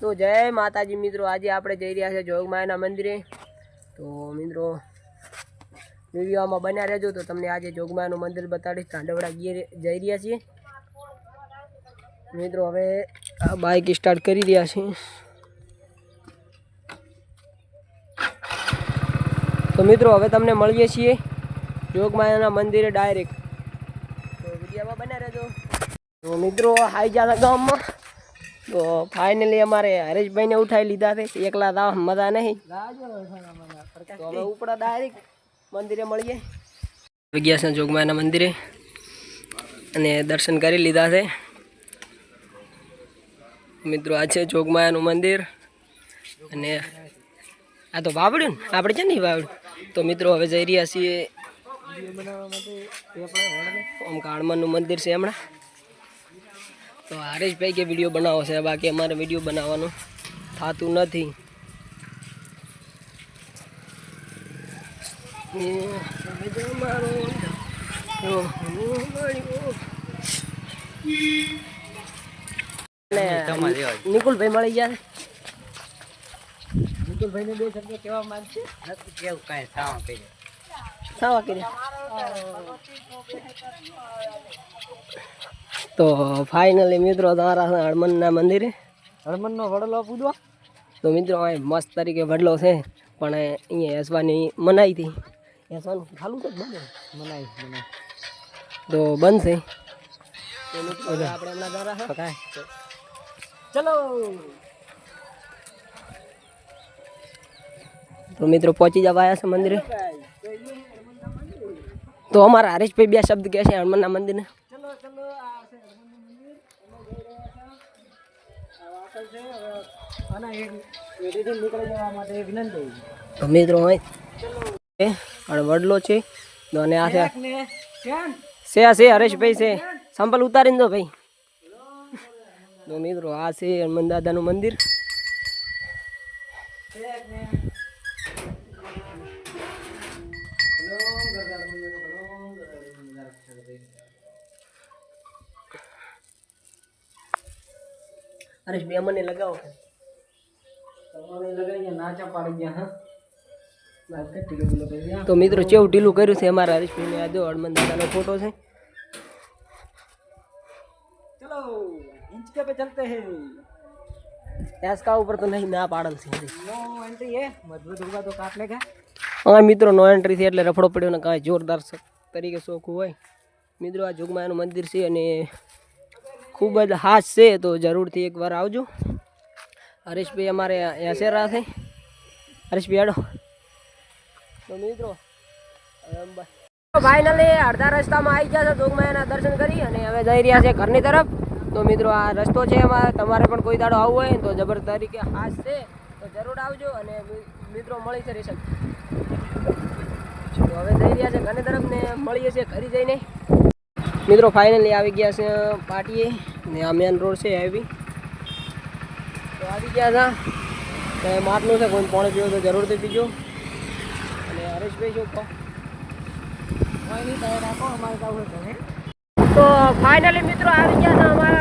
તો જય માતાજી મિત્રો, આજે આપણે જઈ રહ્યા છે જોગમાયાના મંદિરે। તો મિત્રો વિડીયોમાં બન્યા રહેજો, તો તમને આજે જોગમાયાનું મંદિર બતાડીશ। ધાંડવડા જઈ રહ્યા છીએ મિત્રો। હવે આ બાઇક સ્ટાર્ટ કરી રહ્યા છીએ। તો મિત્રો હવે તમને મળીએ છીએ જોગમાયાના મંદિરે ડાયરેક્ટ। તો વિડીયોમાં બન્યા રહેજો। તો મિત્રો આવી ગયા ગામમાં। तो फाइनली हमारे हरेश भाई ने उठाई लीधा थे। एकला था मजा नहीं, तो हमें ऊपर डायरेक्ट मंदिरे મળીએ। ગયા છે જોગમાયાના મંદિરે અને દર્શન કરી લીધા છે મિત્રો। આ છે જોગમાયાનું મંદિર અને આ તો વાવડ્યું ને આપણે છે ને વાવડ્યું। તો મિત્રો હવે જઈ રહ્યા છીએ ઓમ કાળમનનું મંદિર છે હમણાં। तो हरेश भाई के वीडियो बनाओ से, बाकी हमारे वीडियो बनावानो थातुं नथी। निकुल भाई मળી ગયા। निकुल भाई ने બે શબ્દ કેવા માંગશે? નથી કેવું કાંઈ, સાવા કર્યા। तो फाइनली मित्रों તમારા હળમનના મંદિરે હળમનનો વડલો પૂજવા। તો મિત્રો આ મસ્ત તરીકે વડલો છે, પણ અહીંયા એસવાની મનાઈ હતી। એસવાનું ચાલુ તો બંધ મનાઈ તો બંધ છે। તો મિત્રો આપણે હમણાં દ્વારા પકાય ચલો। તો મિત્રો પહોંચી જવા આવ્યા છે મંદિરે। તો અમારા હરેશભાઈ બે શબ્દ કહે છે હળમનના મંદિરને। तो मित्रों वडलो है से हरेश भाई से संपल उतारी दो भाई। तो मित्रों आ से हनुमान दादा नु मंदिर। हरेश भाई अमने लगाओ तो मित्रों चेव ढीलू कर्यु छे हमारा हरीश भाई ने। आ दो हनुमान दादा नो फोटो है। चलो हिंचके पे चलते हैं। इसका ऊपर तो नहीं ना पाड़ल से नो एंट्री है, मजबूत होगा तो काट लेगा। हाँ मित्रों नो एंट्री थी એટલે રફડો પડ્યો ને કાંઈ જોરદાર તરીકે શોખ હોય મિત્રો। આ જોગમાયાનું મંદિર છે અને खूब ज हाथ से, तो जरूर थी एक बार आवजो। हरीश भाई हमारे ऐसे रहा थे। हरीश भाई आड़ो। तो मित्रों फाइनली अर्धा रस्ता में आई गया जोगमायाना दर्शन करी अने हवे जई रह्या छे घरनी तरफ। तो मित्रों आ रस्तो छे अमारे, तमारे पण कोई दाड़ो आववो होय तो जबर तरीके हाथ से तो जरूर आवजो। अने मित्रों मळी छे रिसर्च। तो हवे जई रह्या छे घरनी तरफ ने मळीए छे घरे जईने। मित्रों फाइनली आ गया से पार्टीए ने आ मेन रोड से हाईवे। तो आ गया था तो माटलू से कोई पानी पीओ तो जरूर से पीजो। हरेश भाई जो तो फाइनली मित्रों आ गया था हमारा